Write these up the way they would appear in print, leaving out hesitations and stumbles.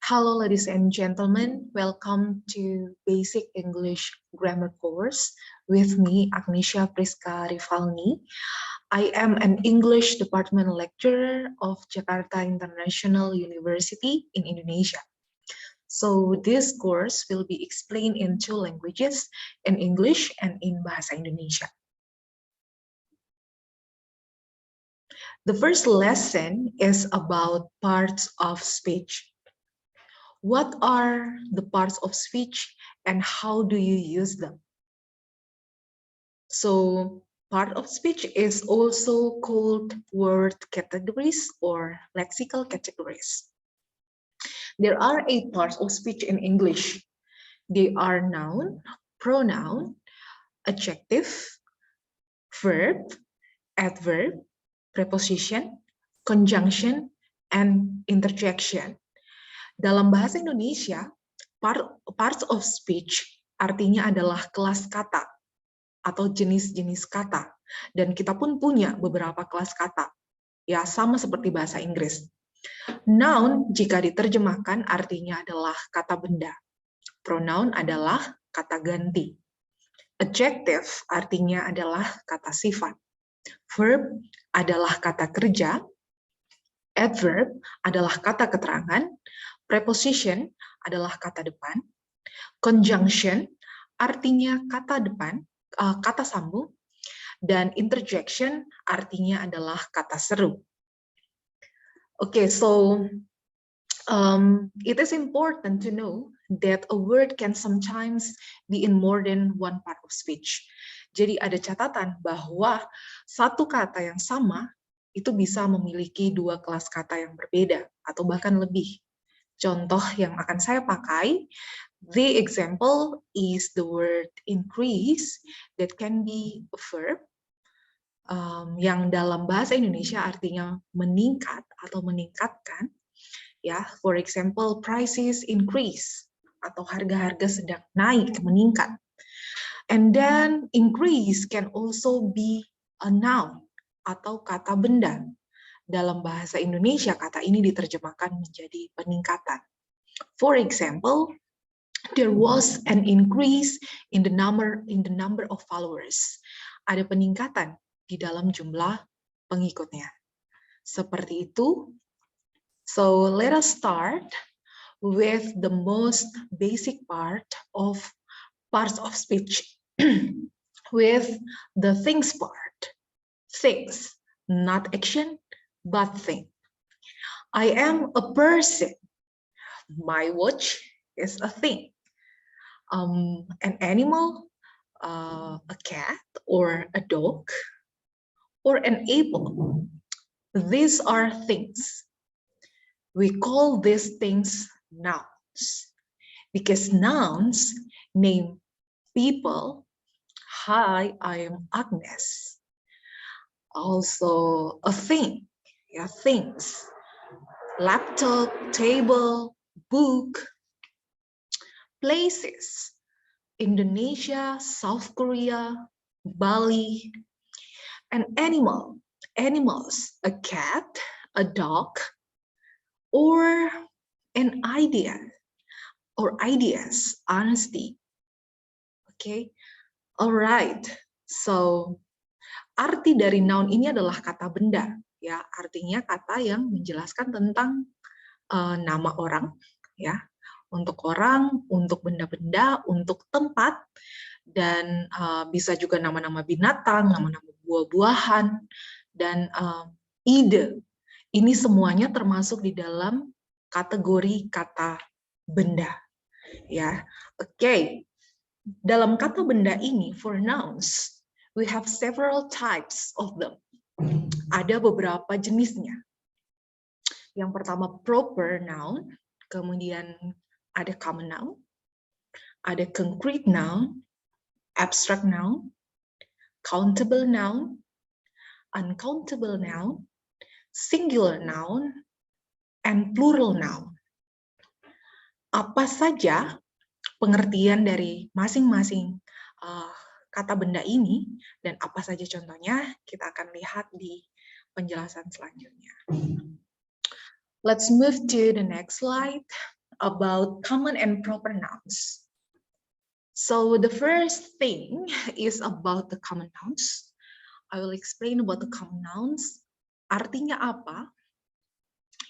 Hello, ladies and gentlemen. Welcome to Basic English Grammar course with me, Agnesia Priska Rivalni. I am an English department lecturer of Jakarta International University in Indonesia. So this course will be explained in two languages, in English and in Bahasa Indonesia. The first lesson is about parts of speech. What are the parts of speech and how do you use them? So part of speech is also called word categories or lexical categories. There are 8 parts of speech in English. They are noun, pronoun, adjective, verb, adverb, preposition, conjunction, and interjection. Dalam bahasa Indonesia, parts of speech artinya adalah kelas kata atau jenis-jenis kata. Dan kita pun punya beberapa kelas kata. Ya, sama seperti bahasa Inggris. Noun jika diterjemahkan artinya adalah kata benda. Pronoun adalah kata ganti. Adjective artinya adalah kata sifat. Verb adalah kata kerja. Adverb adalah kata keterangan. Preposition adalah kata depan. Conjunction artinya kata depan, kata sambung. Dan interjection artinya adalah kata seru. Okay, so it is important to know that a word can sometimes be in more than one part of speech. Jadi ada catatan bahwa satu kata yang sama itu bisa memiliki 2 kelas kata yang berbeda atau bahkan lebih. Contoh yang akan saya pakai, the example is the word increase that can be a verb yang dalam bahasa Indonesia artinya meningkat atau meningkatkan. Ya, for example, prices increase atau harga-harga sedang naik, meningkat. And then increase can also be a noun atau kata benda. Dalam bahasa Indonesia, kata ini diterjemahkan menjadi peningkatan. For example, there was an increase in the number of followers. Ada peningkatan di dalam jumlah pengikutnya. Seperti itu. So let us start with the most basic part of parts of speech, with the things part. Things, not action, but thing. I am a person. My watch is a thing. An animal, a cat or a dog, or an apple. These are things. We call these things nouns because nouns name people. Hi, I am Agnes. Also a thing, yeah, things. Laptop, table, book. Places. Indonesia, South Korea, Bali. An animal, animals, a cat, a dog, or an idea, or ideas, honesty. Okay, alright. So, arti dari noun ini adalah kata benda, ya. Artinya kata yang menjelaskan tentang nama orang, ya. Untuk orang, untuk benda-benda, untuk tempat, dan bisa juga nama-nama binatang, nama-nama buah-buahan, dan ide. Ini semuanya termasuk di dalam kategori kata benda. Ya, oke. Dalam kata benda ini, for nouns, we have several types of them. Ada beberapa jenisnya. Yang pertama proper noun, kemudian ada common noun, ada concrete noun, abstract noun, countable noun, uncountable noun, singular noun, and plural noun. Apa saja pengertian dari masing-masing kata benda ini dan apa saja contohnya kita akan lihat di penjelasan selanjutnya. Let's move to the next slide. about common and proper nouns. So the first thing is about the common nouns. I will explain about the common nouns. Artinya apa?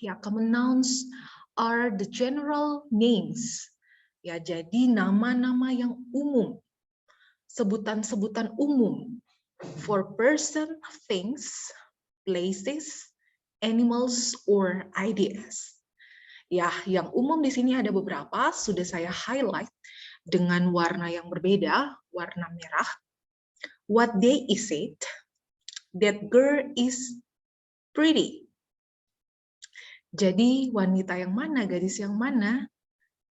Ya, common nouns are the general names. Ya, jadi nama-nama yang umum, sebutan-sebutan umum for person, things, places, animals, or ideas. Ya, yang umum di sini ada beberapa, sudah saya highlight dengan warna yang berbeda, warna merah. What day is it? That girl is pretty. Jadi wanita yang mana, gadis yang mana,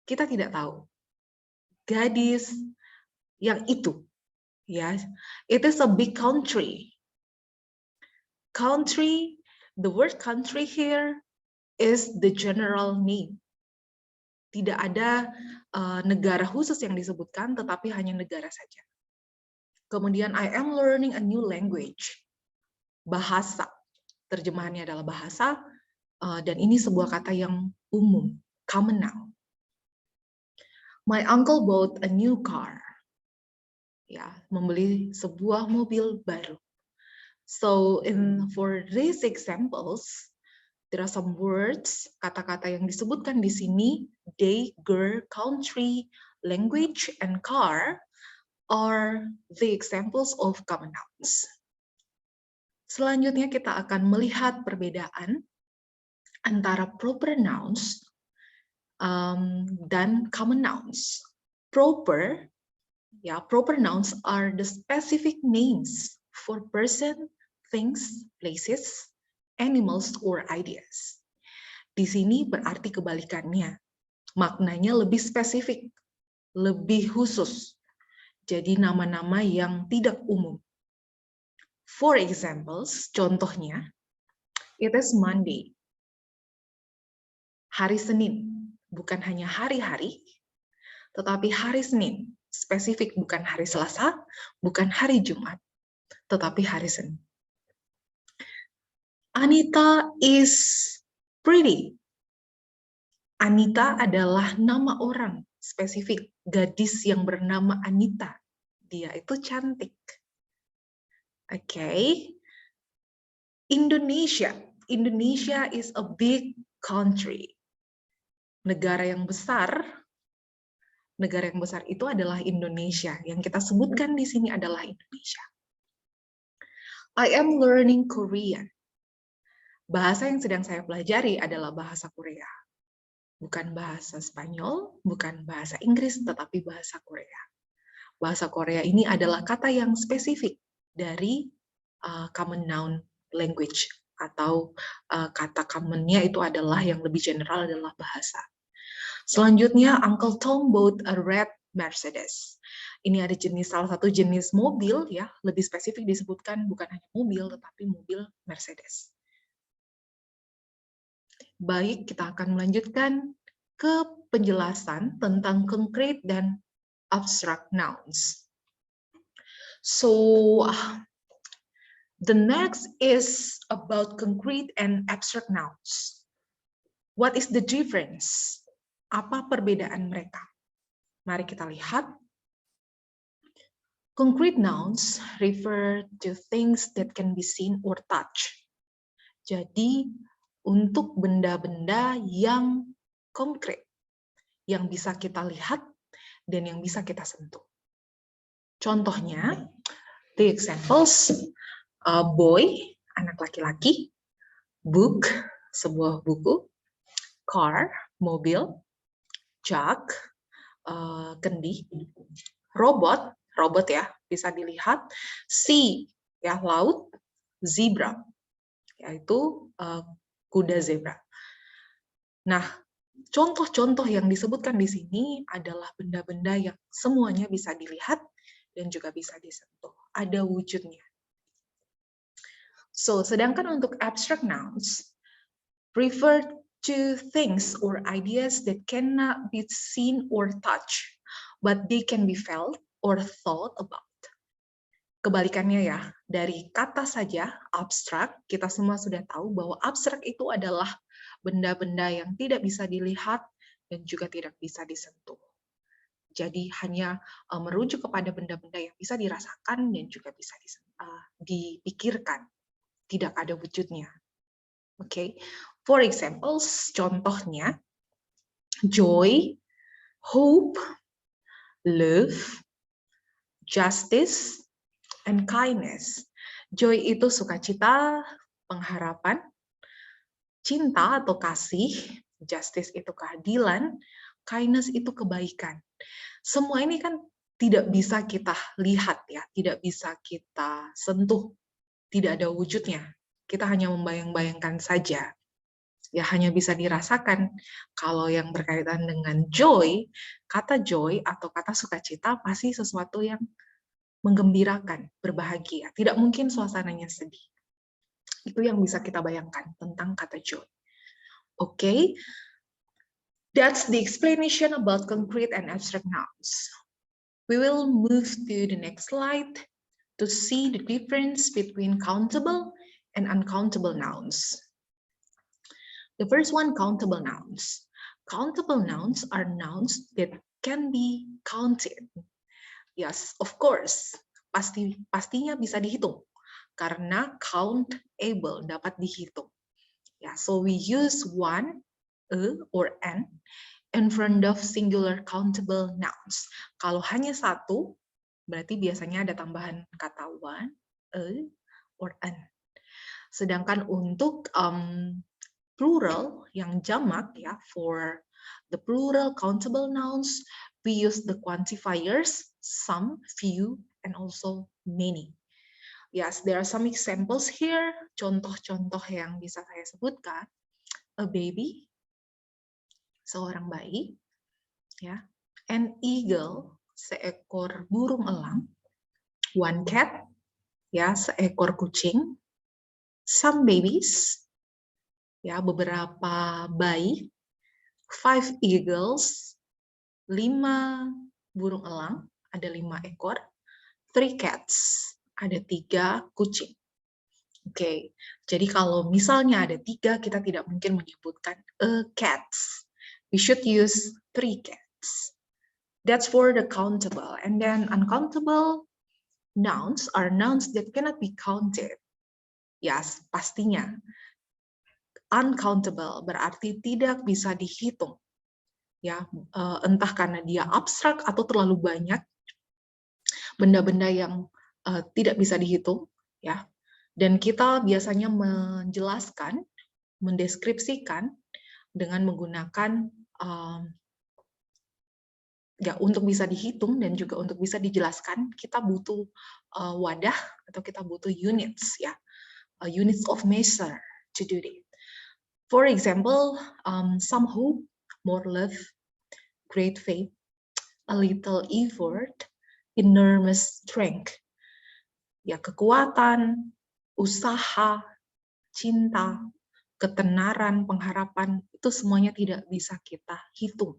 kita tidak tahu. Gadis yang itu, ya. It is a big country. Country, the word country here is the general name. Tidak ada negara khusus yang disebutkan, tetapi hanya negara saja. Kemudian I am learning a new language. Bahasa, terjemahannya adalah bahasa, dan ini sebuah kata yang umum, common noun. My uncle bought a new car. Ya, membeli sebuah mobil baru. So for these examples, there are some words, kata-kata yang disebutkan di sini, day, girl, country, language, and car are the examples of common nouns. Selanjutnya kita akan melihat perbedaan antara proper nouns dan common nouns. Proper nouns are the specific names for person, things, places, animals, or ideas. Di sini berarti kebalikannya. Maknanya lebih spesifik, lebih khusus. Jadi nama-nama yang tidak umum. For examples, contohnya, it is Monday. Hari Senin, bukan hanya hari-hari, tetapi hari Senin. Spesifik, bukan hari Selasa, bukan hari Jumat, tetapi hari Senin. Anita is pretty. Anita adalah nama orang, spesifik, gadis yang bernama Anita. Dia itu cantik. Okay. Indonesia. Indonesia is a big country. Negara yang besar itu adalah Indonesia. Yang kita sebutkan di sini adalah Indonesia. I am learning Korean. Bahasa yang sedang saya pelajari adalah bahasa Korea. Bukan bahasa Spanyol, bukan bahasa Inggris, tetapi bahasa Korea. Bahasa Korea ini adalah kata yang spesifik dari common noun language, atau kata commonnya itu adalah yang lebih general adalah bahasa. Selanjutnya, Uncle Tom bought a red Mercedes. Ini ada salah satu jenis mobil, ya, lebih spesifik disebutkan bukan hanya mobil, tetapi mobil Mercedes. Baik, kita akan melanjutkan ke penjelasan tentang concrete dan abstract nouns. So, the next is about concrete and abstract nouns. What is the difference? Apa perbedaan mereka? Mari kita lihat. Concrete nouns refer to things that can be seen or touched. Jadi, untuk benda-benda yang konkret, yang bisa kita lihat dan yang bisa kita sentuh. Contohnya, the examples, boy, anak laki-laki, book, sebuah buku, car, mobil, jug, kendi, robot ya, bisa dilihat, sea, ya, laut, zebra, yaitu kuda zebra. Nah, contoh-contoh yang disebutkan di sini adalah benda-benda yang semuanya bisa dilihat dan juga bisa disentuh. Ada wujudnya. So, sedangkan untuk abstract nouns, refer to things or ideas that cannot be seen or touched, but they can be felt or thought about. Kebalikannya ya, dari kata saja, abstrak, kita semua sudah tahu bahwa abstrak itu adalah benda-benda yang tidak bisa dilihat dan juga tidak bisa disentuh. Jadi hanya merujuk kepada benda-benda yang bisa dirasakan dan juga bisa dipikirkan, tidak ada wujudnya. Okay, for example, contohnya joy, hope, love, justice, and kindness. Joy itu sukacita, pengharapan, cinta atau kasih, justice itu keadilan, kindness itu kebaikan. Semua ini kan tidak bisa kita lihat ya, tidak bisa kita sentuh, tidak ada wujudnya. Kita hanya membayang-bayangkan saja. Ya hanya bisa dirasakan. Kalau yang berkaitan dengan joy, kata joy atau kata sukacita pasti sesuatu yang menggembirakan, berbahagia. Tidak mungkin suasananya sedih. Itu yang bisa kita bayangkan tentang kata joy. Okay, that's the explanation about concrete and abstract nouns. We will move to the next slide to see the difference between countable and uncountable nouns. The first one, countable nouns. Countable nouns are nouns that can be counted. Yes, of course. Pastinya bisa dihitung. Karena countable, dapat dihitung. Yeah, so we use one, a, or an in front of singular countable nouns. Kalau hanya satu, berarti biasanya ada tambahan kata one, a, or an. Sedangkan untuk plural yang jamak ya, for the plural countable nouns, we use the quantifiers some, few, and also many. Yes, there are some examples here. Contoh-contoh yang bisa saya sebutkan: a baby, seorang bayi, ya, an eagle, seekor burung elang, one cat, ya, seekor kucing, some babies, ya, beberapa bayi, 5 eagles, 5 burung elang, ada 5 ekor, 3 cats, ada 3 kucing. Oke, jadi kalau misalnya ada 3, kita tidak mungkin menyebutkan a cats. We should use 3 cats. That's for the countable. And then uncountable nouns are nouns that cannot be counted. Yes, pastinya. Uncountable berarti tidak bisa dihitung. Ya, entah karena dia abstrak atau terlalu banyak benda-benda yang tidak bisa dihitung, ya. Dan kita biasanya menjelaskan, mendeskripsikan dengan menggunakan ya, untuk bisa dihitung dan juga untuk bisa dijelaskan kita butuh wadah atau kita butuh units, ya, units of measure to do it. For example, some hope, more love, great faith, a little effort, enormous strength. Ya, kekuatan, usaha, cinta, ketenaran, pengharapan, itu semuanya tidak bisa kita hitung.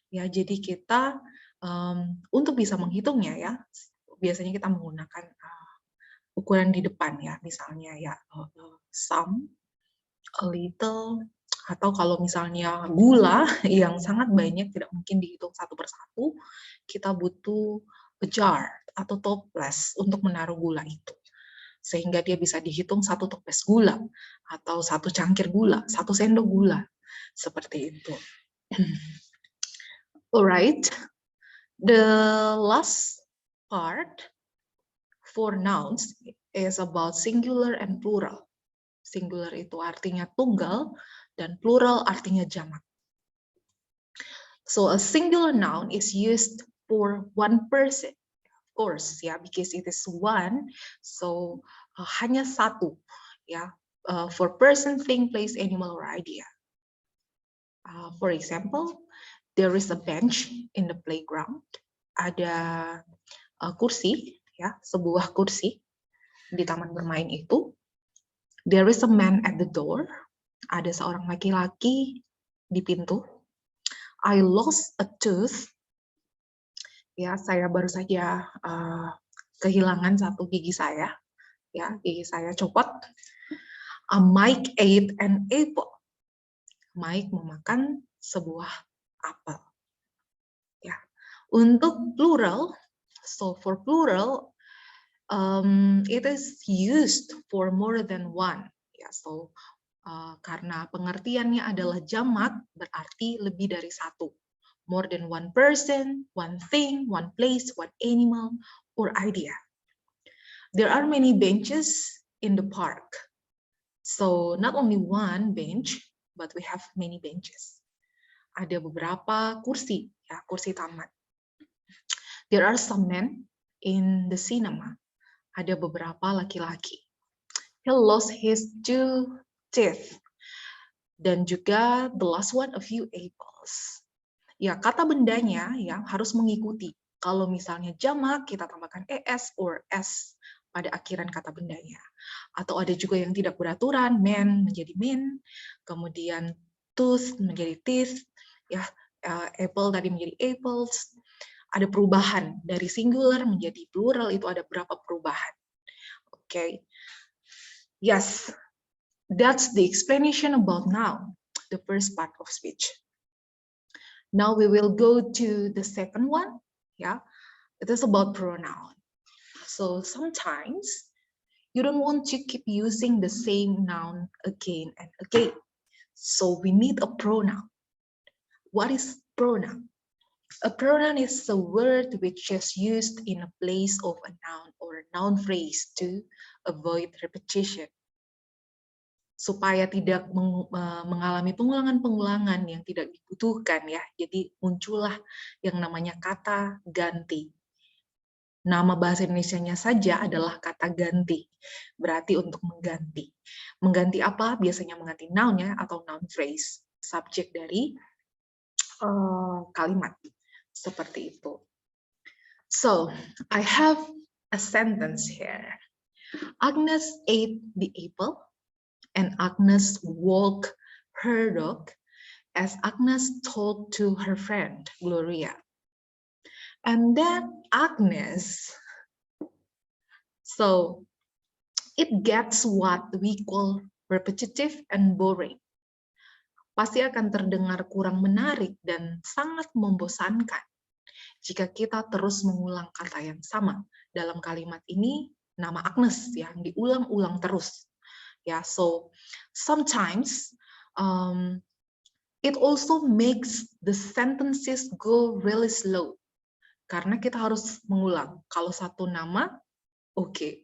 Ya, jadi kita untuk bisa menghitungnya ya, biasanya kita menggunakan ukuran di depan ya, misalnya ya some, a little, atau kalau misalnya gula yang sangat banyak tidak mungkin dihitung satu persatu, kita butuh a jar atau toples untuk menaruh gula itu. Sehingga dia bisa dihitung 1 toples gula, atau 1 cangkir gula, 1 sendok gula, seperti itu. Alright, the last part for nouns is about singular and plural. Singular itu artinya tunggal, dan plural artinya jamak. So a singular noun is used for one person, of course, ya, because it is one. So hanya satu, ya, for person, thing, place, animal, or idea. For example, there is a bench in the playground. Ada kursi, ya, sebuah kursi di taman bermain itu. There is a man at the door. Ada seorang laki-laki di pintu. I lost a tooth. Ya, saya baru saja kehilangan 1 gigi saya. Ya, gigi saya copot. Mike ate an apple. Mike memakan sebuah apel. Ya, untuk plural, so for plural, it is used for more than one. Ya, so karena pengertiannya adalah jamak, berarti lebih dari satu. More than one person, one thing, one place, one animal, or idea. There are many benches in the park. So not only one bench, but we have many benches. Ada beberapa kursi, ya, kursi taman. There are some men in the cinema. Ada beberapa laki-laki. He lost his 2 teeth. Dan juga the last one, a few apples. Ya, kata bendanya ya harus mengikuti. Kalau misalnya jamak, kita tambahkan es or s pada akhiran kata bendanya. Atau ada juga yang tidak beraturan, men menjadi men, kemudian tooth menjadi teeth, ya, apple tadi menjadi apples. Ada perubahan dari singular menjadi plural, itu ada berapa perubahan. Okay. Yes, that's the explanation about noun, the first part of speech. Now we will go to the second one. Yeah, it is about pronoun. So sometimes you don't want to keep using the same noun again and again. So we need a pronoun. What is pronoun? A pronoun is a word which is used in a place of a noun or a noun phrase to avoid repetition. Supaya tidak mengalami pengulangan-pengulangan yang tidak dibutuhkan ya. Jadi muncullah yang namanya kata ganti. Nama bahasa Indonesianya saja adalah kata ganti. Berarti untuk mengganti. Mengganti apa? Biasanya mengganti noun ya atau noun phrase. Subjek dari kalimat. Seperti itu. So, I have a sentence here. Agnes ate the apple. And Agnes walked her dog as Agnes talked to her friend, Gloria. And then Agnes, so it gets what we call repetitive and boring. Pasti akan terdengar kurang menarik dan sangat membosankan jika kita terus mengulang kata yang sama. Dalam kalimat ini, nama Agnes yang diulang-ulang terus. Yeah, so sometimes it also makes the sentences go really slow. Karena kita harus mengulang. Kalau satu nama, oke.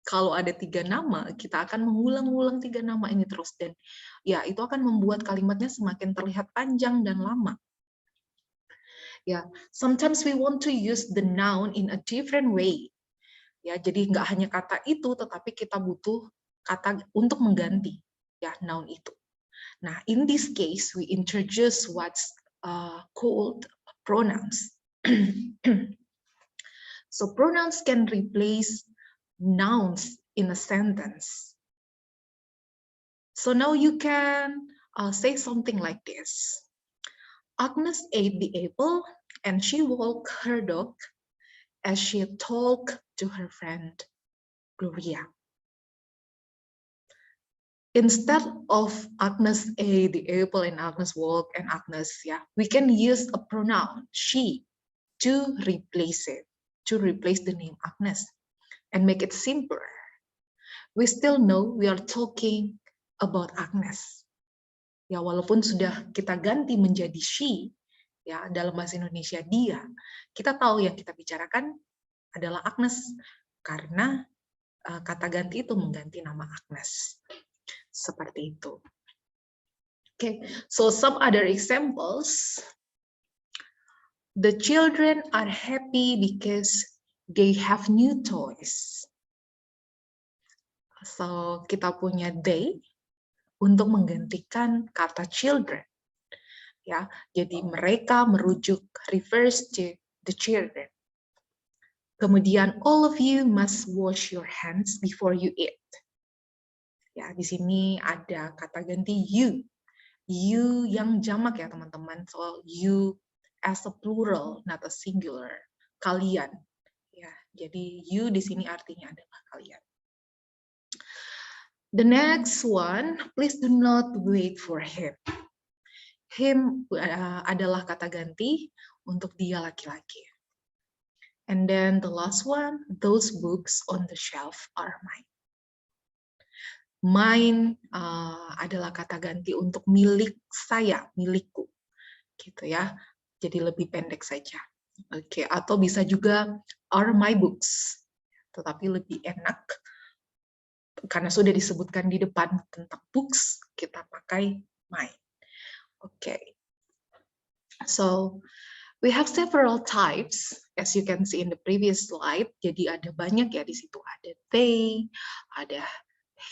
Kalau ada 3 nama, kita akan mengulang-ulang 3 nama ini terus. Dan ya, itu akan membuat kalimatnya semakin terlihat panjang dan lama. Ya, sometimes we want to use the noun in a different way. Ya, jadi nggak hanya kata itu, tetapi kita butuh kata untuk mengganti ya noun itu. Nah, in this case we introduce what's called pronouns. So pronouns can replace nouns in a sentence. So now you can say something like this. Agnes ate the apple and she walked her dog as she talked to her friend Gloria. Instead of Agnes ate the apple and Agnes walked and Agnes, yeah, we can use a pronoun she to replace it, to replace the name Agnes and make it simpler. We still know we are talking about Agnes. Ya, walaupun sudah kita ganti menjadi she, ya dalam bahasa Indonesia dia, kita tahu yang kita bicarakan adalah Agnes karena kata ganti itu mengganti nama Agnes. Seperti itu. Okay, so some other examples. The children are happy because they have new toys. So kita punya they untuk menggantikan kata children. Ya, jadi mereka merujuk refers to the children. Kemudian all of you must wash your hands before you eat. Ya, di sini ada kata ganti you. You yang jamak ya teman-teman. So you as a plural, not a singular. Kalian. Ya, jadi you di sini artinya adalah kalian. The next one, please do not wait for him. Him adalah kata ganti untuk dia laki-laki. And then the last one, those books on the shelf are mine. Mine adalah kata ganti untuk milik saya, milikku, gitu ya. Jadi lebih pendek saja. Oke, atau bisa juga are my books, tetapi lebih enak karena sudah disebutkan di depan tentang books, kita pakai mine. Oke. So we have several types, as you can see in the previous slide. Jadi ada banyak ya di situ. Ada they, ada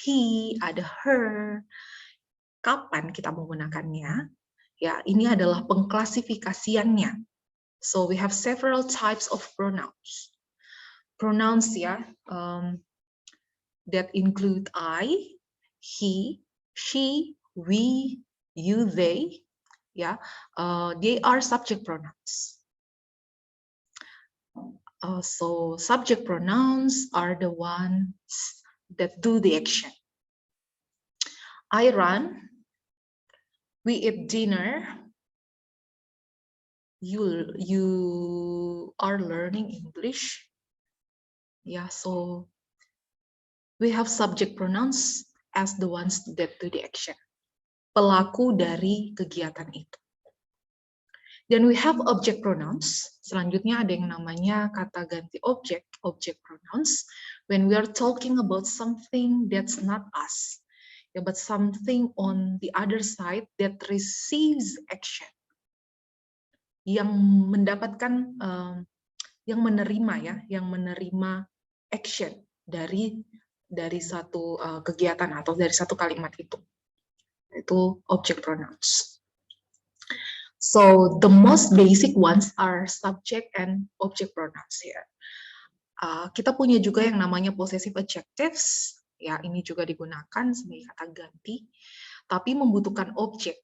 he, ada her. Kapan kita menggunakannya? Ya, ini adalah pengklasifikasiannya. So we have several types of pronouns. Pronouns ya, that include I, he, she, we, you, they. Ya, they are subject pronouns. So subject pronouns are the ones that do the action. I run, we eat dinner, you are learning English. Yeah, so we have subject pronouns as the ones that do the action. Pelaku dari kegiatan itu. Then we have object pronouns. Selanjutnya ada yang namanya kata ganti objek, object pronouns. When we are talking about something that's not us, yeah, but something on the other side that receives action, yang mendapatkan, yang menerima ya, yang menerima action dari satu kegiatan atau dari satu kalimat itu object pronouns. So the most basic ones are subject and object pronouns here. Kita punya juga yang namanya possessive adjectives, ya ini juga digunakan sebagai kata ganti, tapi membutuhkan objek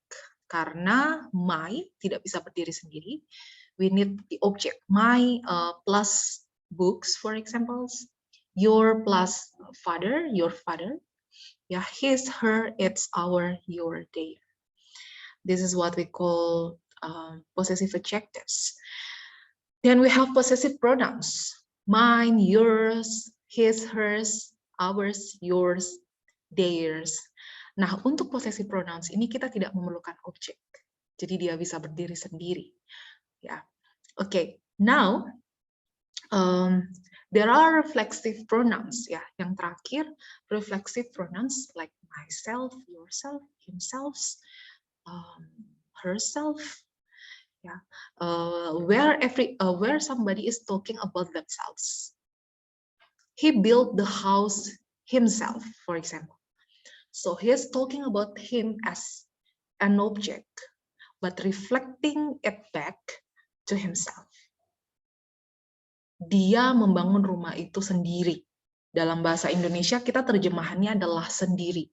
karena my tidak bisa berdiri sendiri. We need the object. My plus books, for example, your plus father, your father, ya his, her, it's, our, your, their. This is what we call possessive adjectives. Then we have possessive pronouns. Mine, yours, his, hers, ours, yours, theirs. Nah, untuk possessive pronouns ini kita tidak memerlukan objek. Jadi dia bisa berdiri sendiri. Ya. Okay, now there are reflexive pronouns ya. Yang terakhir, reflexive pronouns like myself, yourself, himself, herself, yeah, where somebody is talking about themselves. He built the house himself, for example. So he is talking about him as an object, but reflecting it back to himself. Dia membangun rumah itu sendiri. Dalam bahasa Indonesia kita terjemahannya adalah sendiri.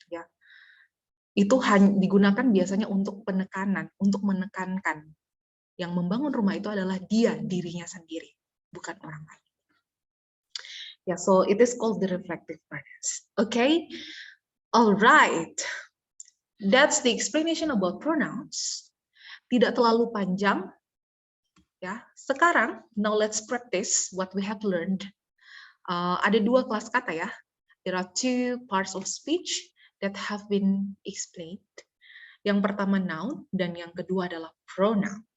Ya. Itu hanya digunakan biasanya untuk penekanan, untuk menekankan. Yang membangun rumah itu adalah dia, dirinya sendiri, bukan orang lain. Yeah, so it is called the reflective pronouns. Okay, all right. That's the explanation about pronouns. Tidak terlalu panjang. Ya, sekarang now let's practice what we have learned. Ada dua kelas kata ya. There are two parts of speech that have been explained. Yang pertama noun dan yang kedua adalah pronoun.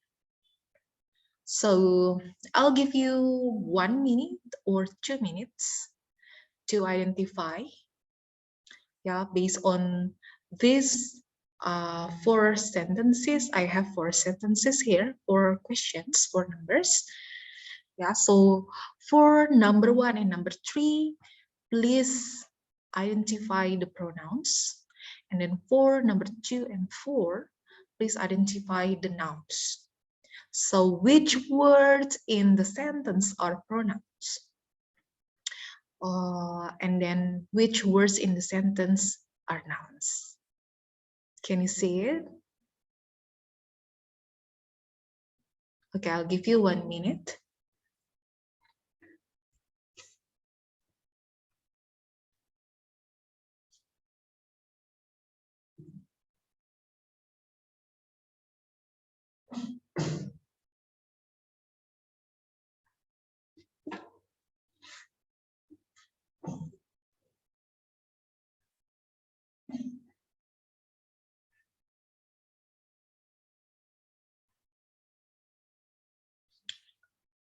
So I'll give you 1 minute or 2 minutes to identify, yeah, based on this 4 sentences. I have 4 sentences here, 4 questions, 4 numbers. Yeah, so for number 1 and number 3, please identify the pronouns. And then for number 2 and 4, please identify the nouns. So which words in the sentence are pronouns? And then which words in the sentence are nouns? Can you see it? Okay, I'll give you 1 minute.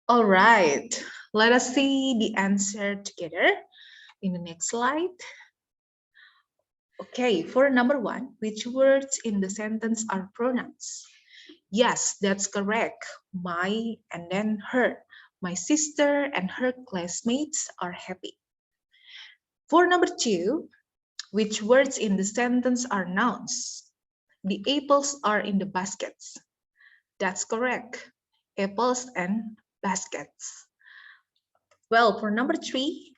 All right, let us see the answer together in the next slide. Okay, for number 1, which words in the sentence are pronouns? Yes, that's correct. My and then her. My sister and her classmates are happy. For number 2, which words in the sentence are nouns? The apples are in the baskets. That's correct. Apples and baskets. Well, for number 3,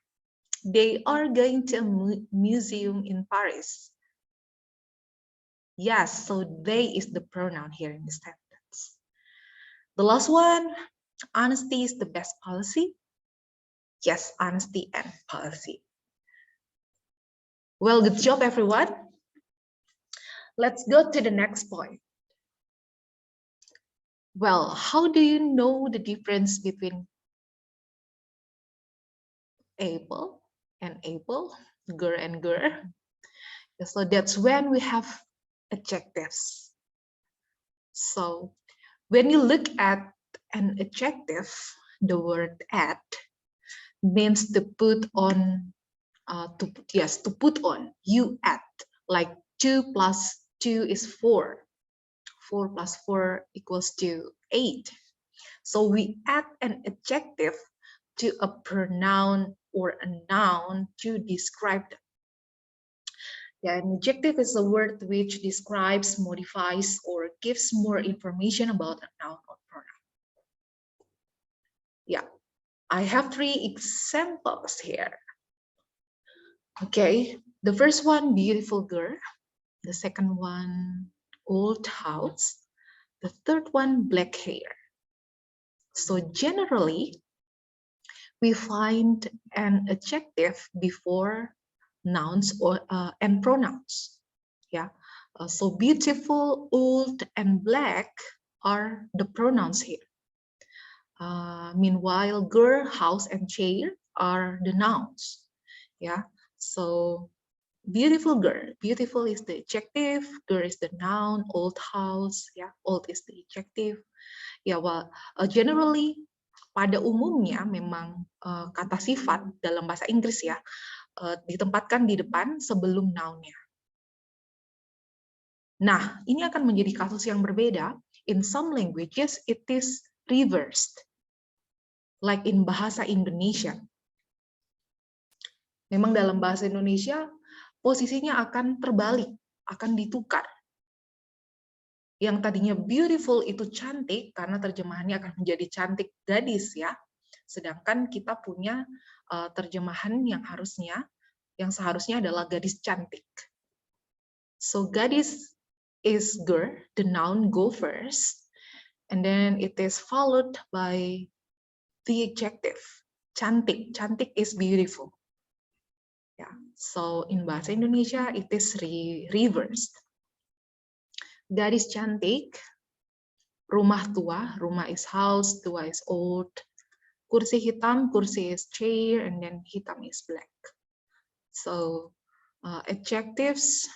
they are going to a museum in Paris. Yes, so they is the pronoun here in the sentence. The last one, honesty is the best policy. Yes, honesty and policy. Well, good job, everyone. Let's go to the next point. Well, how do you know the difference between able and able, girl and girl? So that's when we have adjectives. So when you look at an adjective, the word at means to put on, to put on, you add, like 2 plus 2 is 4. 4 plus 4 equals to 8. So we add an adjective to a pronoun or a noun to describe them. Yeah, an adjective is a word which describes, modifies, or gives more information about a noun or pronoun. Yeah, I have 3 examples here. Okay, the first one, beautiful girl. The second one, old house. The third one, black hair. So generally, we find an adjective before nouns or and pronouns. Yeah, so beautiful, old, and black are the pronouns here. Meanwhile, girl, house, and chair are the nouns. Yeah, so beautiful girl, beautiful is the adjective, girl is the noun, old house, yeah, old is the adjective. Ya, well, generally pada umumnya memang kata sifat dalam bahasa Inggris ya ditempatkan di depan sebelum noun-nya. Nah, ini akan menjadi kasus yang berbeda. In some languages, it is reversed. Like in bahasa Indonesia. Memang dalam bahasa Indonesia, posisinya akan terbalik, akan ditukar. Yang tadinya beautiful itu cantik, karena terjemahannya akan menjadi cantik gadis ya. Sedangkan kita punya terjemahan yang seharusnya adalah gadis cantik. So gadis is girl, the noun go first, and then it is followed by the adjective. Cantik, cantik is beautiful. Yeah. So in bahasa Indonesia it is reversed. Gadis cantik, rumah tua, rumah is house, tua is old. Kursi hitam, kursi is chair, and then hitam is black. So adjectives,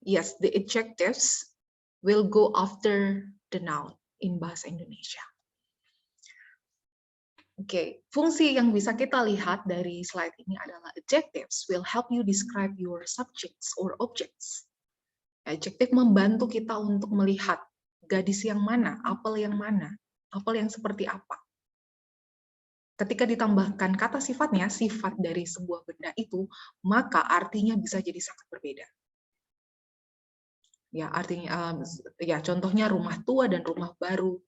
yes, the adjectives will go after the noun in bahasa Indonesia. Oke, fungsi yang bisa kita lihat dari slide ini adalah adjectives will help you describe your subjects or objects. Adjective membantu kita untuk melihat gadis yang mana, apel yang mana, apel yang seperti apa. Ketika ditambahkan kata sifatnya, sifat dari sebuah benda itu, maka artinya bisa jadi sangat berbeda. Ya, artinya ya contohnya rumah tua dan rumah baru.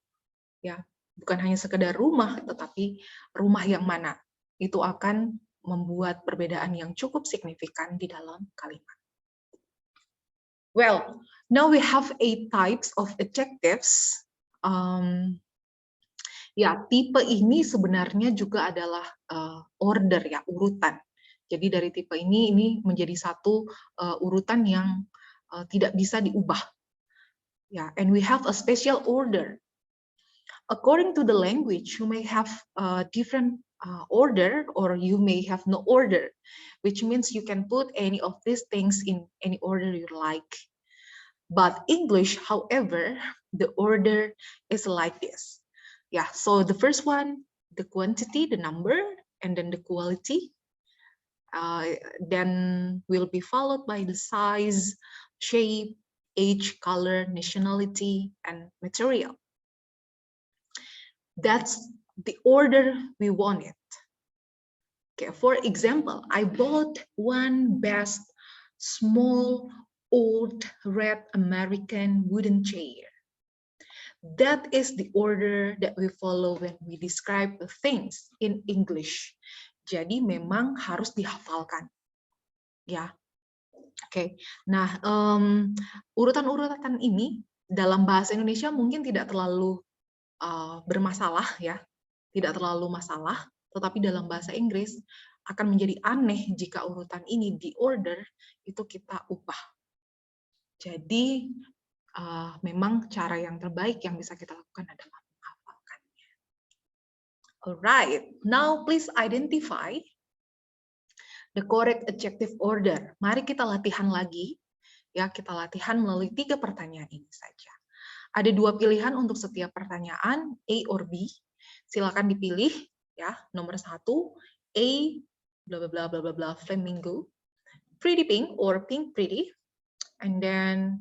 Ya, bukan hanya sekedar rumah, tetapi rumah yang mana. Itu akan membuat perbedaan yang cukup signifikan di dalam kalimat. Well, now we have 8 types of adjectives. Ya, tipe ini sebenarnya juga adalah order ya, urutan. Jadi dari tipe ini menjadi satu urutan yang tidak bisa diubah. Yeah, and we have a special order. According to the language, you may have a different order, or you may have no order, which means you can put any of these things in any order you like. But English, however, the order is like this. Yeah, so the first one, the quantity, the number, and then the quality. Then will be followed by the size, shape, age, color, nationality, and material. That's the order we want it. Okay, for example, I bought one best small old red American wooden chair. That is the order that we follow when we describe things in English. Jadi memang harus dihafalkan. Ya, oke. Nah, urutan-urutan ini dalam bahasa Indonesia mungkin tidak terlalu bermasalah ya, tidak terlalu masalah. Tetapi dalam bahasa Inggris akan menjadi aneh jika urutan ini di order itu kita ubah. Jadi memang cara yang terbaik yang bisa kita lakukan adalah menghafalkannya. Alright, now please identify the correct adjective order. Mari kita latihan lagi, ya kita latihan melalui 3 pertanyaan ini saja. Ada 2 pilihan untuk setiap pertanyaan, A or B. Silakan dipilih, ya. Nomor 1, A, bla bla bla bla bla bla, flamingo, pretty pink or pink pretty, and then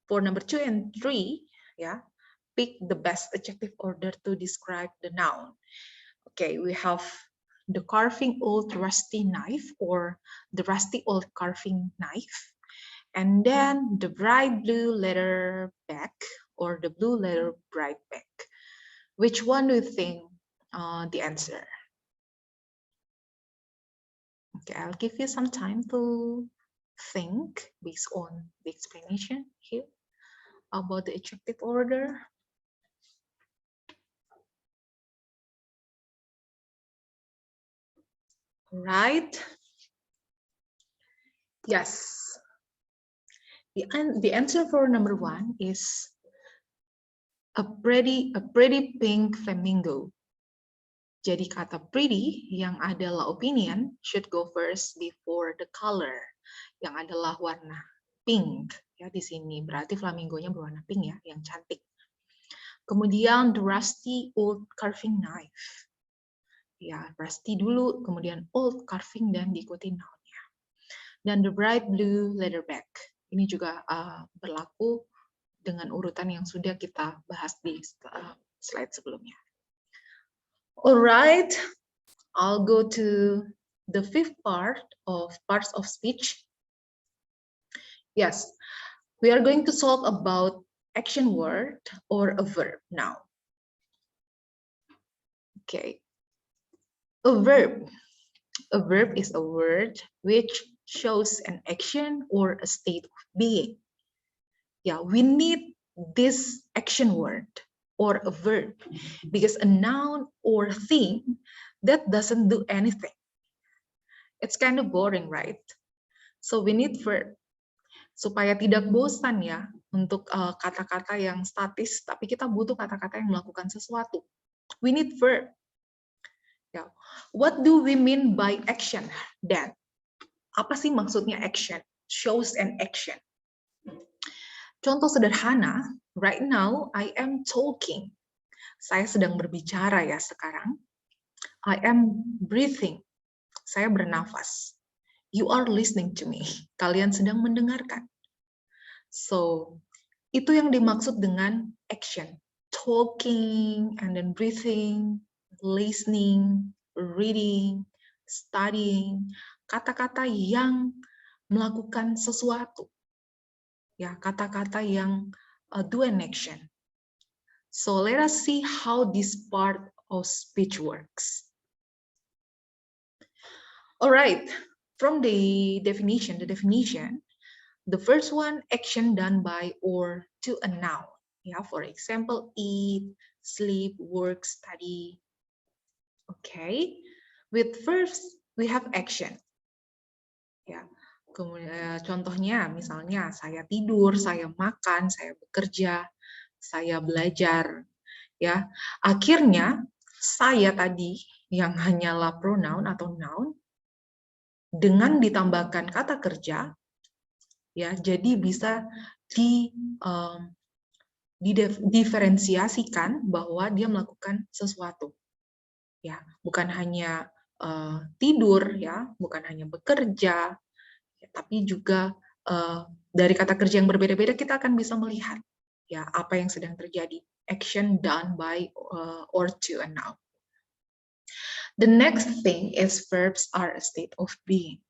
for number 2 and 3, ya, pick the best adjective order to describe the noun. Okay, we have the carving old rusty knife or the rusty old carving knife, and then the bright blue leather bag or the blue leather bright bag. Which one do you think the answer? Okay, I'll give you some time to think based on the explanation here about the adjective order. Right? Yes. The answer for number 1 is a pretty pink flamingo. Jadi kata pretty yang adalah opinion should go first before the color yang adalah warna pink ya di sini. Berarti flamingonya berwarna pink ya, yang cantik. Kemudian the rusty old carving knife. Ya, rusty dulu, kemudian old carving dan diikuti noun-nya. Dan the bright blue leather bag. Ini juga berlaku dengan urutan yang sudah kita bahas di slide sebelumnya. Alright, I'll go to the 5th part of parts of speech. Yes, we are going to talk about action word or a verb now. Okay, a verb. A verb is a word which shows an action or a state of being. Yeah, we need this action word or a verb because a noun or thing that doesn't do anything. It's kind of boring, right? So we need verb. Supaya tidak bosan ya untuk kata-kata yang statis, tapi kita butuh kata-kata yang melakukan sesuatu. We need verb. Yeah. What do we mean by action then? Apa sih maksudnya action? Shows an action. Contoh sederhana, right now I am talking. Saya sedang berbicara ya sekarang. I am breathing. Saya bernafas. You are listening to me. Kalian sedang mendengarkan. So, itu yang dimaksud dengan action. Talking, and then breathing, listening, reading, studying. Kata-kata yang melakukan sesuatu. Ya, kata-kata yang do an action. So let us see how this part of speech works. All right, from the definition, the first one, action done by or to a noun. Yeah, for example, eat, sleep, work, study. Okay, with first we have action. Yeah, Kemudian, contohnya, misalnya saya tidur, saya makan, saya bekerja, saya belajar, ya. Akhirnya saya tadi yang hanyalah pronoun atau noun dengan ditambahkan kata kerja, ya, jadi bisa diferensiasikan bahwa dia melakukan sesuatu, ya, bukan hanya tidur, ya, bukan hanya bekerja, ya, tapi juga dari kata kerja yang berbeda-beda kita akan bisa melihat, ya, apa yang sedang terjadi, action done by or to a noun. The next thing is verbs are a state of being.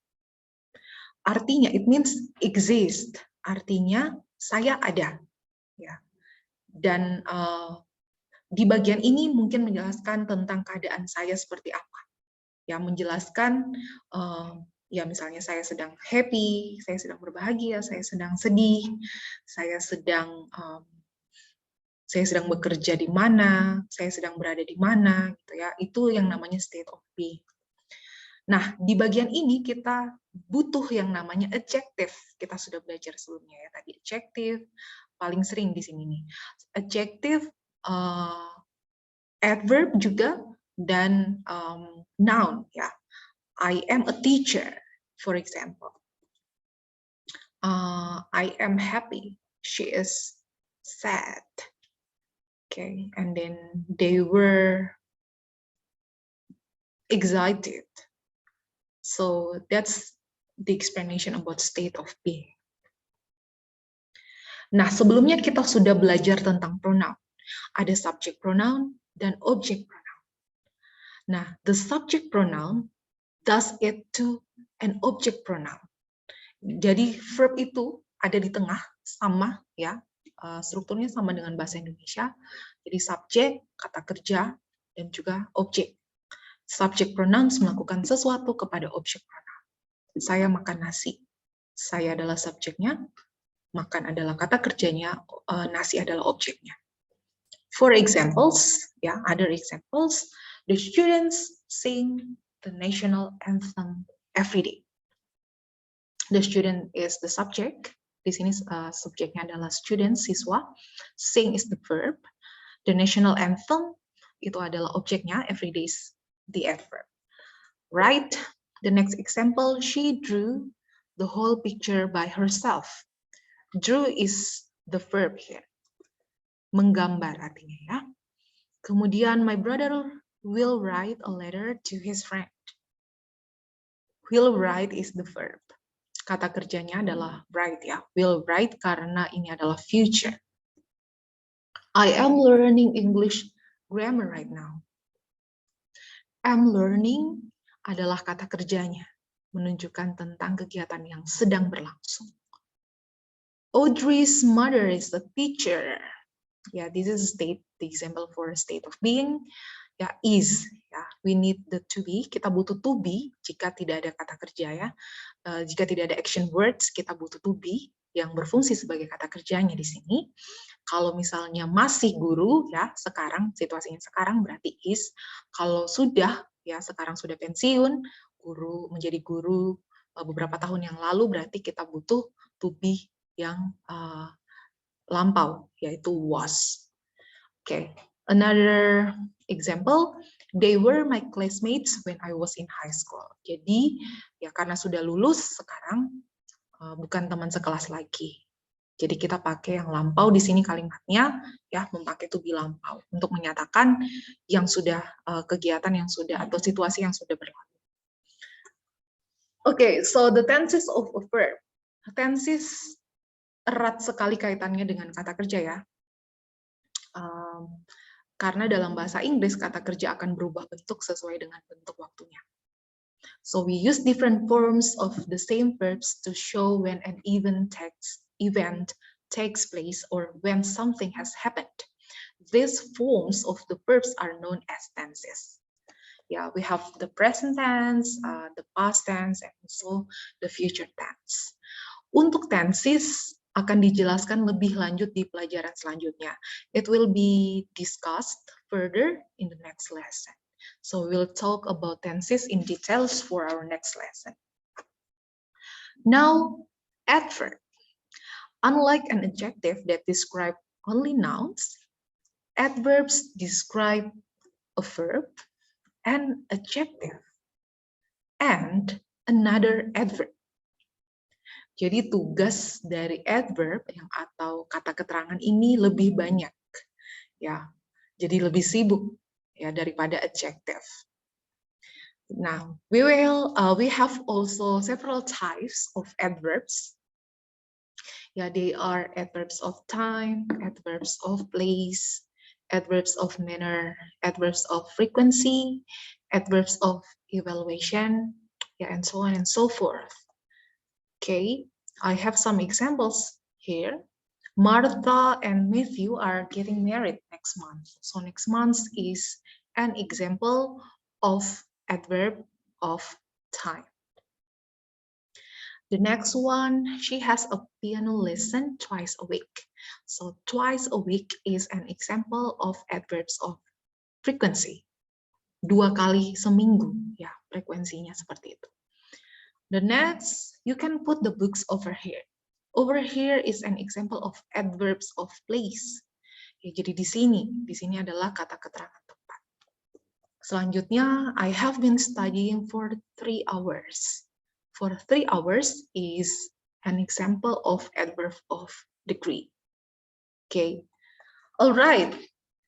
Artinya, it means exist. Artinya saya ada, ya. Dan di bagian ini mungkin menjelaskan tentang keadaan saya seperti apa, ya, menjelaskan ya, misalnya saya sedang happy, saya sedang berbahagia, saya sedang sedih, saya sedang bekerja di mana, saya sedang berada di mana, gitu ya. Itu yang namanya state of being. Nah, di bagian ini kita butuh yang namanya adjective. Kita sudah belajar sebelumnya, ya, tadi adjective paling sering di sini nih. Adjective, adverb juga, dan noun, ya. I am a teacher, for example. I am happy. She is sad. Okay, and then they were excited. So that's the explanation about state of being. Nah, sebelumnya kita sudah belajar tentang pronoun. Ada subject pronoun dan object pronoun. Nah, the subject pronoun does it to an object pronoun. Jadi verb itu ada di tengah, sama, ya, strukturnya sama dengan bahasa Indonesia. Jadi subjek, kata kerja, dan juga objek. Subject pronouns melakukan sesuatu kepada objek pronoun. Saya makan nasi. Saya adalah subjeknya, makan adalah kata kerjanya, nasi adalah objeknya. For examples, ya, other examples, the students sing the national anthem every day. The student is the subject. Di sini subjeknya adalah student, siswa. Sing is the verb. The national anthem itu adalah objeknya. Every day is the adverb. Right. The next example, she drew the whole picture by herself. Drew is the verb here. Menggambar artinya, ya. Kemudian, my brother will write a letter to his friend. Will write is the verb. Kata kerjanya adalah write, ya. Will write karena ini adalah future. I am learning English grammar right now. Am learning adalah kata kerjanya, menunjukkan tentang kegiatan yang sedang berlangsung. Audrey's mother is a teacher. Ya, this is the example for a state of being. Ya, is. Ya, we need the to be. Kita butuh to be jika tidak ada kata kerja, ya. Jika tidak ada action words, kita butuh to be yang berfungsi sebagai kata kerjanya di sini. Kalau misalnya masih guru, ya, sekarang situasinya sekarang berarti is. Kalau sudah, ya, sekarang sudah pensiun, guru menjadi guru beberapa tahun yang lalu, berarti kita butuh to be yang lampau, yaitu was. Okay, another example, they were my classmates when I was in high school. Jadi, ya, karena sudah lulus sekarang bukan teman sekelas lagi. Jadi kita pakai yang lampau di sini kalimatnya, ya, memakai to be lampau untuk menyatakan yang sudah kegiatan yang sudah atau situasi yang sudah berlalu. Okay, so the tenses of a verb. Tenses erat sekali kaitannya dengan kata kerja, ya. Karena dalam bahasa Inggris kata kerja akan berubah bentuk sesuai dengan bentuk waktunya. So we use different forms of the same verbs to show when an event takes place or when something has happened. These forms of the verbs are known as tenses. Yeah, we have the present tense, the past tense, and also the future tense. Untuk tenses akan dijelaskan lebih lanjut di pelajaran selanjutnya. It will be discussed further in the next lesson. So we'll talk about tenses in details for our next lesson. Now, adverb. Unlike an adjective that describe only nouns, adverbs describe a verb, an adjective, and another adverb. Jadi tugas dari adverb yang atau kata keterangan ini lebih banyak, ya. Jadi lebih sibuk ya daripada adjective. Now we have also several types of adverbs. Yeah, they are adverbs of time, adverbs of place, adverbs of manner, adverbs of frequency, adverbs of evaluation, yeah, and so on and so forth. Okay, I have some examples here. Martha and Matthew are getting married next month. So next month is an example of adverb of time. The next one, she has a piano lesson twice a week. So twice a week is an example of adverbs of frequency. 2 kali seminggu, ya, frekuensinya seperti itu. The next, you can put the books over here. Over here is an example of adverbs of place. Ya, jadi di sini adalah kata keterangan tempat. Selanjutnya, I have been studying for 3 hours. For 3 hours is an example of adverb of degree. Okay. All right.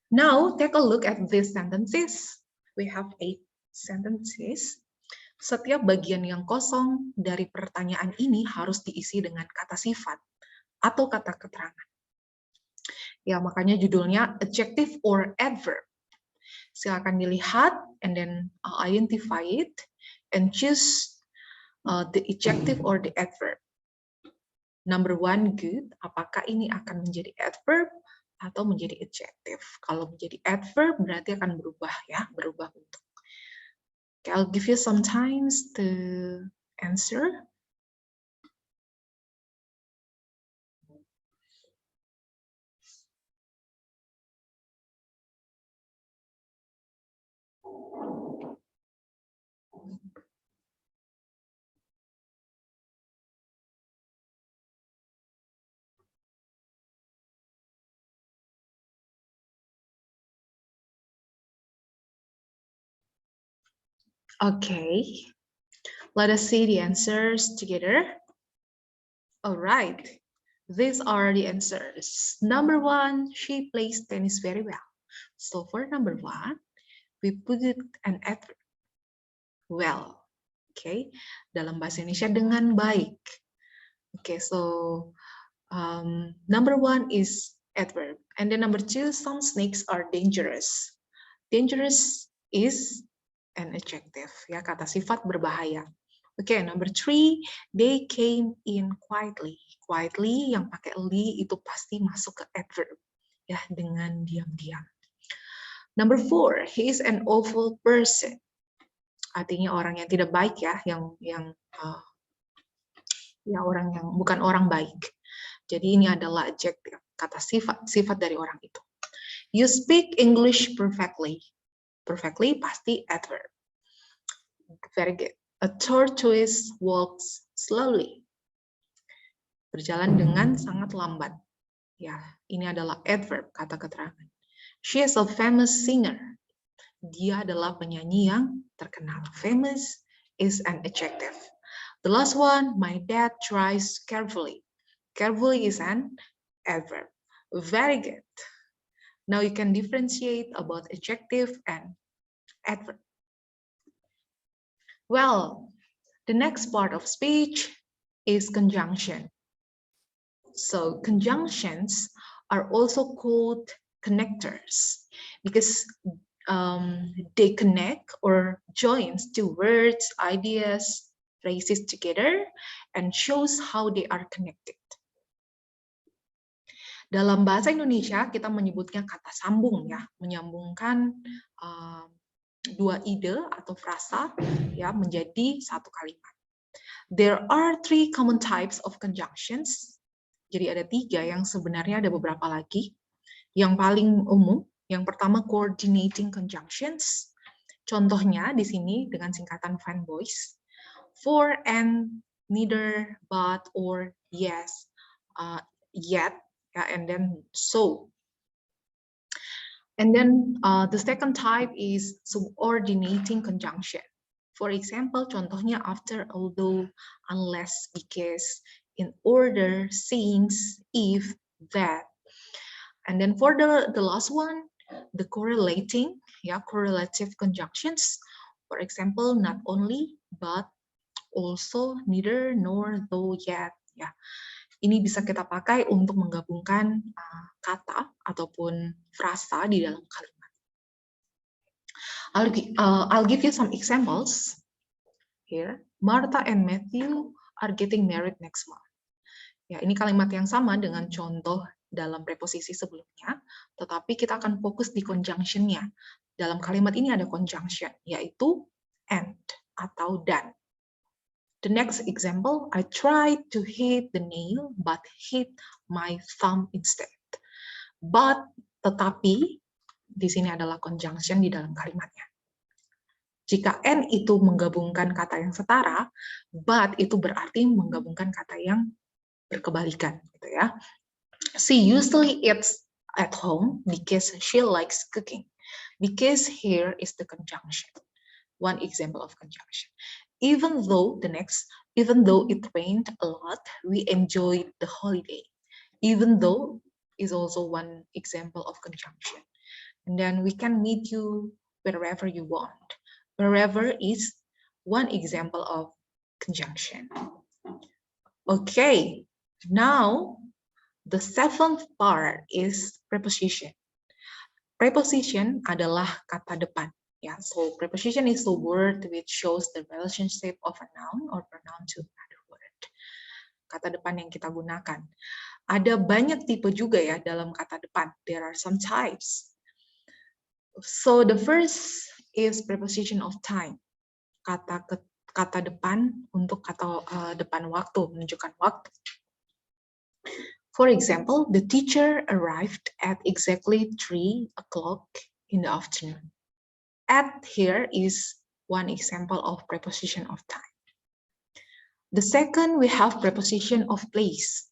Now take a look at these sentences. We have 8 sentences. Setiap bagian yang kosong dari pertanyaan ini harus diisi dengan kata sifat atau kata keterangan. Ya, makanya judulnya adjective or adverb. Silakan dilihat and then identify it and choose the adjective or the adverb. Number 1, good. Apakah ini akan menjadi adverb atau menjadi adjective? Kalau menjadi adverb berarti akan berubah ya, berubah bentuk. Okay, I'll give you some times to answer. Okay, let us see the answers together. All right, these are the answers. Number 1, she plays tennis very well. So for number 1, we put it an adverb. Well, okay, dalam bahasa Indonesia dengan baik. Okay, so number 1 is adverb, and then number 2, some snakes are dangerous. Dangerous is an adjective, ya, kata sifat berbahaya. Okay, number 3, they came in quietly. Quietly yang pakai li itu pasti masuk ke adverb, ya, dengan diam-diam. Number 4, he is an awful person. Artinya orang yang tidak baik ya, orang yang bukan orang baik. Jadi ini adalah adjective, kata sifat dari orang itu. You speak English perfectly. Perfectly pasti adverb. Very good. A tortoise walks slowly. Berjalan dengan sangat lambat. Ya, ini adalah adverb, kata keterangan. She is a famous singer. Dia adalah penyanyi yang terkenal. Famous is an adjective. The last one, my dad tries carefully. Carefully is an adverb. Very good. Now you can differentiate about adjective and adverb. Well, the next part of speech is conjunction. So conjunctions are also called connectors because they connect or joins two words, ideas, phrases together and shows how they are connected. Dalam bahasa Indonesia kita menyebutnya kata sambung ya, menyambungkan dua ide atau frasa ya menjadi satu kalimat. There are 3 common types of conjunctions. Jadi ada 3 yang sebenarnya ada beberapa lagi. Yang paling umum, yang pertama coordinating conjunctions. Contohnya di sini dengan singkatan fan voice. For and neither, but, or yes, yet, and then so. And then the second type is subordinating conjunction. For example, contohnya after, although, unless, because, in order, since, if, that. And then for the last one, the correlating, correlative conjunctions. For example, not only, but, also, neither, nor, though, yet. Ya, ini bisa kita pakai untuk menggabungkan kata ataupun frasa di dalam kalimat. I'll give you some examples here. Martha and Matthew are getting married next month. Ya, ini kalimat yang sama dengan contoh dalam preposisi sebelumnya, tetapi kita akan fokus di conjunction-nya. Dalam kalimat ini ada conjunction, yaitu and atau dan. The next example, I tried to hit the nail, but hit my thumb instead. But, tetapi, di sini adalah conjunction di dalam kalimatnya. Jika and itu menggabungkan kata yang setara, but itu berarti menggabungkan kata yang berkebalikan, gitu ya. She usually eats at home because she likes cooking. Because here is the conjunction. One example of conjunction. Even though it rained a lot, we enjoyed the holiday. Even though is also one example of conjunction. And then we can meet you wherever you want. Wherever is one example of conjunction. Okay, now the seventh part is preposition. Preposition adalah kata depan. Yeah, so preposition is the word which shows the relationship of a noun or pronoun to another word. Kata depan yang kita gunakan. Ada banyak tipe juga ya dalam kata depan. There are some types. So the first is preposition of time. Kata depan untuk kata depan waktu, menunjukkan waktu. For example, the teacher arrived at exactly 3 o'clock in the afternoon. At here is one example of preposition of time. The second, we have preposition of place.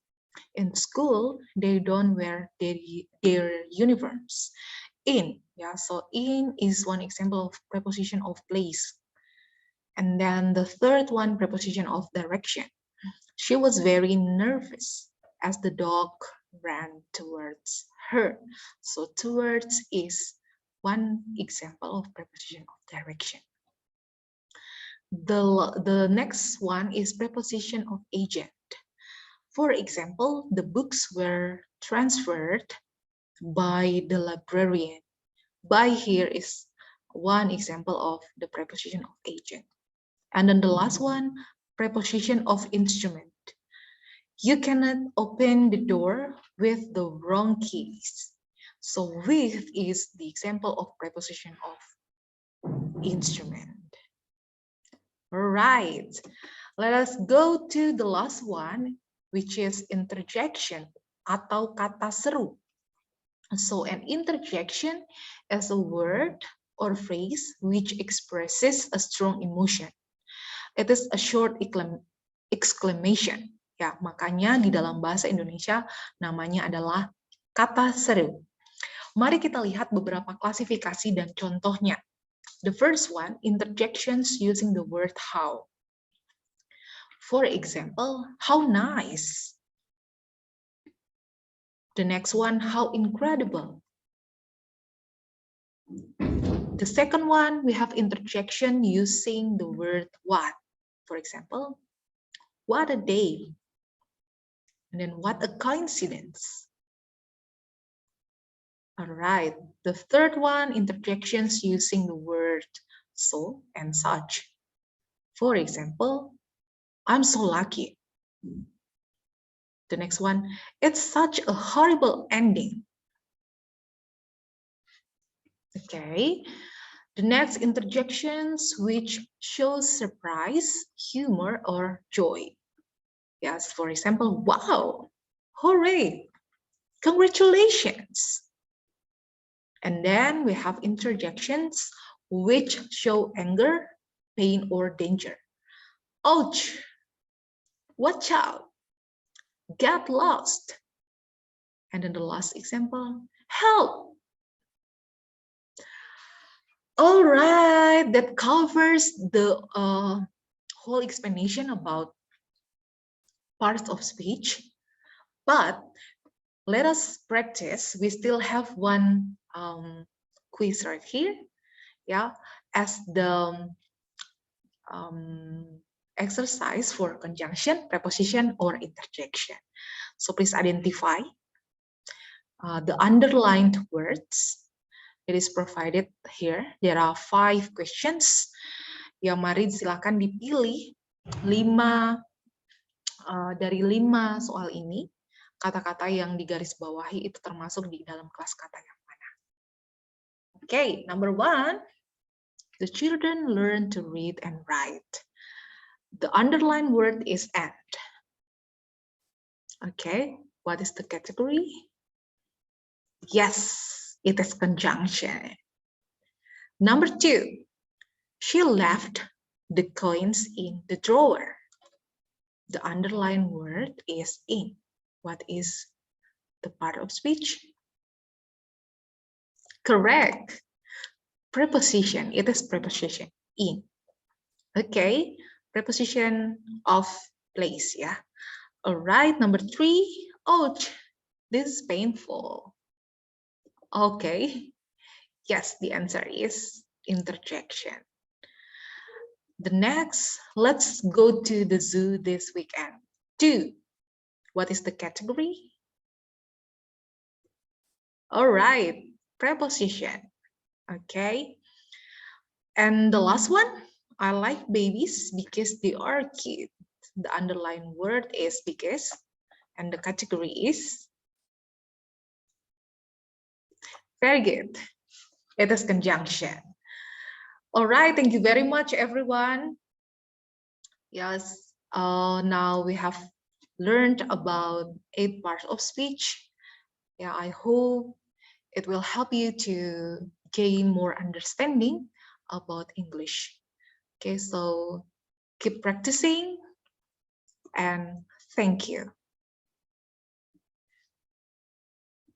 In school, they don't wear their uniforms. In, so in is one example of preposition of place. And then the third one, preposition of direction. She was very nervous as the dog ran towards her. So towards is one example of preposition of direction. The next one is preposition of agent. For example, the books were transferred by the librarian. By here is one example of the preposition of agent. And then the last one, preposition of instrument. You cannot open the door with the wrong keys. So with is the example of preposition of instrument. All right, let us go to the last one, which is interjection atau kata seru. So an interjection is a word or phrase which expresses a strong emotion. It is a short exclamation. Ya, makanya di dalam bahasa Indonesia namanya adalah kata seru. Mari kita lihat beberapa klasifikasi dan contohnya. The first one, interjections using the word how. For example, how nice. The next one, how incredible. The second one, we have interjection using the word what. For example, what a day. And then what a coincidence. All right, the third one, interjections using the word so and such. For example, I'm so lucky. The next one, it's such a horrible ending. Okay, the next interjections which shows surprise, humor, or joy. Yes, for example, wow, hooray, congratulations. And then we have interjections which show anger, pain, or danger. Ouch, watch out, get lost. And then the last example, help. All right, that covers the whole explanation about parts of speech. But let us practice. We still have one quiz right here, yeah, as the exercise for conjunction, preposition, or interjection. So please identify the underlined words. It is provided here. There are 5 questions. Ya, mari silakan dipilih 5 dari 5 soal ini. Kata-kata yang digarisbawahi itu termasuk di dalam kelas kata yang mana. Okay, number 1. The children learn to read and write. The underlined word is and. Okay, what is the category? Yes, it is conjunction. Number 2, she left the coins in the drawer. The underlined word is in. What is the part of speech? Correct. Preposition, it is preposition, in. Okay, preposition of place, yeah. All right, number 3, ouch, this is painful. Okay, yes, the answer is interjection. The next, let's go to the zoo this weekend. 2, what is the category? All right, preposition. Okay, and the last one, I like babies because they are cute. The underlined word is because, and the category is very good. It is conjunction. All right, thank you very much, everyone. Yes, now we have learned about 8 parts of speech. Yeah, I hope it will help you to gain more understanding about English. Okay, so keep practicing and thank you.